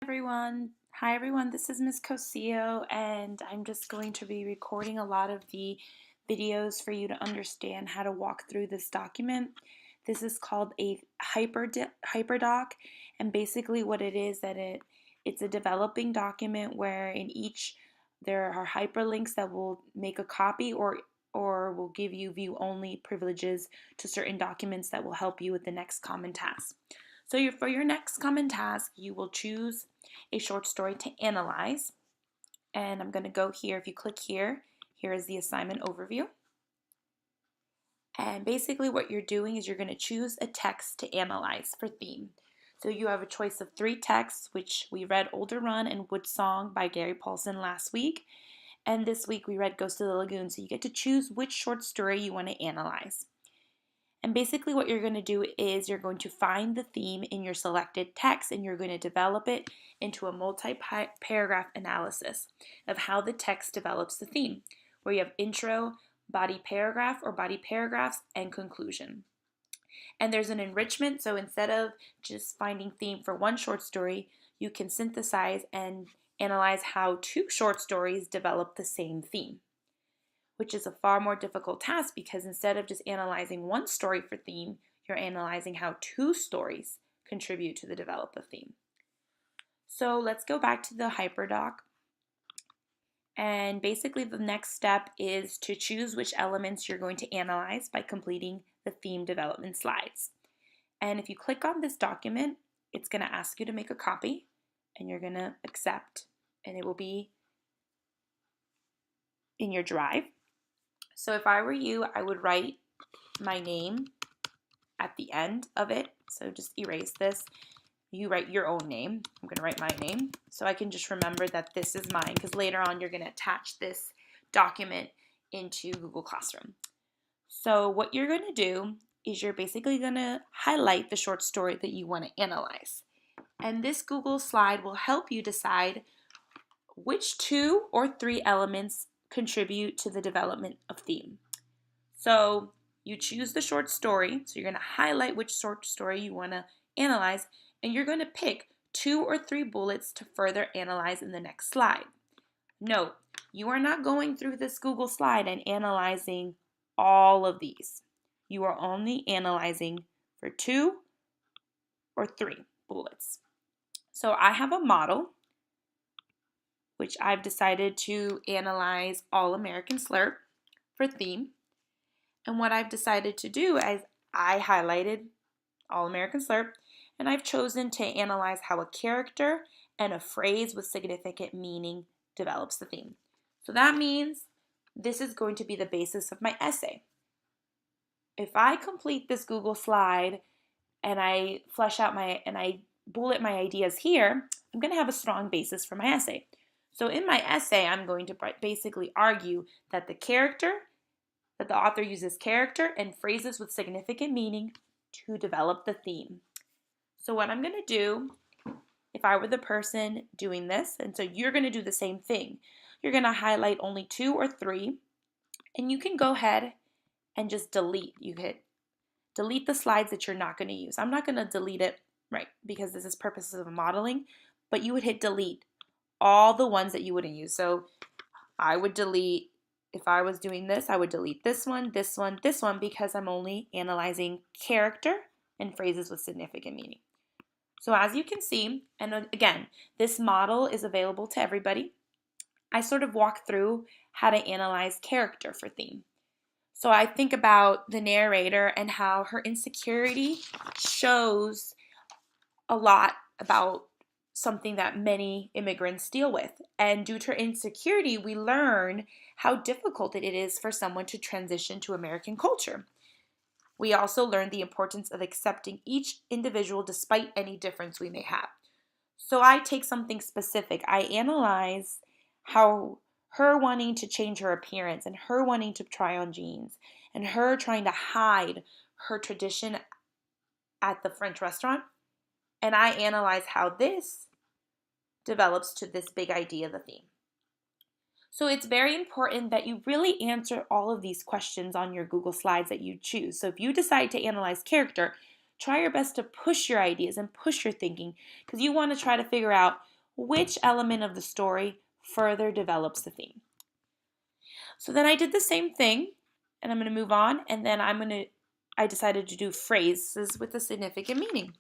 Hi everyone, this is Miss Cosio and I'm just going to be recording a lot of the videos for you to understand how to walk through this document. This is called a hyperdoc, and basically what it is that it's a developing document where in each there are hyperlinks that will make a copy or will give you view only privileges to certain documents that will help you with the next common task. So for your next common task, you will choose a short story to analyze. And I'm going to go here. If you click here, here is the assignment overview. And basically what you're doing is you're going to choose a text to analyze for theme. So you have a choice of 3 texts, which we read Older Run and Wood Song by Gary Paulsen last week. And this week we read Ghost of the Lagoon. So you get to choose which short story you want to analyze. And basically what you're going to do is you're going to find the theme in your selected text and you're going to develop it into a multi-paragraph analysis of how the text develops the theme, where you have intro, body paragraph or body paragraphs, and conclusion. And there's an enrichment, so instead of just finding theme for one short story, you can synthesize and analyze how 2 short stories develop the same theme, which is a far more difficult task because instead of just analyzing one story for theme, you're analyzing how 2 stories contribute to the develop of theme. So let's go back to the hyperdoc. And basically the next step is to choose which elements you're going to analyze by completing the theme development slides. And if you click on this document, it's going to ask you to make a copy and you're going to accept, and it will be in your drive. So if I were you, I would write my name at the end of it. So just erase this. You write your own name. I'm going to write my name so I can just remember that this is mine, because later on you're going to attach this document into Google Classroom. So what you're going to do is you're basically going to highlight the short story that you want to analyze. And this Google slide will help you decide which 2 or 3 elements contribute to the development of theme. So you choose the short story, so you're going to highlight which short story you want to analyze, and you're going to pick 2 or 3 bullets to further analyze in the next slide. Note, you are not going through this Google slide and analyzing all of these. You are only analyzing for 2 or 3 bullets. So I have a model, which I've decided to analyze All American Slurp for theme. And what I've decided to do is I highlighted All American Slurp, and I've chosen to analyze how a character and a phrase with significant meaning develops the theme. So that means this is going to be the basis of my essay. If I complete this Google slide and I flesh out and I bullet my ideas here, I'm going to have a strong basis for my essay. So in my essay, I'm going to basically argue that the author uses character and phrases with significant meaning to develop the theme. So what I'm going to do, if I were the person doing this, and so you're going to do the same thing, you're going to highlight only 2 or 3, and you can go ahead and just delete. You hit delete the slides that you're not going to use. I'm not going to delete it, right, because this is purposes of modeling, but you would hit delete all the ones that you wouldn't use. So I would delete, if I was doing this, I would delete this one, this one, this one, because I'm only analyzing character and phrases with significant meaning. So as you can see, and again, this model is available to everybody. I sort of walk through how to analyze character for theme. So I think about the narrator and how her insecurity shows a lot about something that many immigrants deal with. And due to her insecurity, we learn how difficult it is for someone to transition to American culture. We also learn the importance of accepting each individual despite any difference we may have. So I take something specific. I analyze how her wanting to change her appearance and her wanting to try on jeans and her trying to hide her tradition at the French restaurant. And I analyze how this develops to this big idea of the theme. So it's very important that you really answer all of these questions on your Google Slides that you choose. So if you decide to analyze character, try your best to push your ideas and push your thinking because you want to try to figure out which element of the story further develops the theme. So then I did the same thing, and I'm going to move on, and then I decided to do phrases with a significant meaning.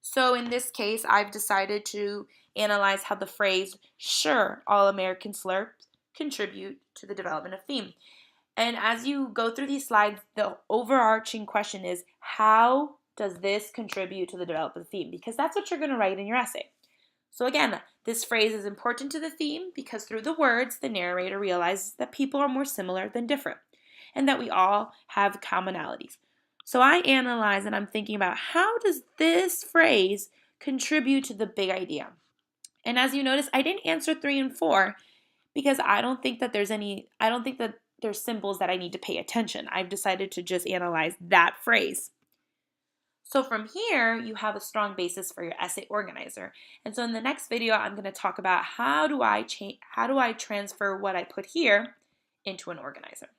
So in this case, I've decided to analyze how the phrase, "Sure, all American slurps," contribute to the development of theme. And as you go through these slides, the overarching question is, how does this contribute to the development of the theme? Because that's what you're going to write in your essay. So again, this phrase is important to the theme because through the words, the narrator realizes that people are more similar than different and that we all have commonalities. So I analyze and I'm thinking about how does this phrase contribute to the big idea? And as you notice, I didn't answer 3 and 4 because I don't think that there's symbols that I need to pay attention. I've decided to just analyze that phrase. So from here, you have a strong basis for your essay organizer. And so in the next video, I'm going to talk about how do I transfer what I put here into an organizer.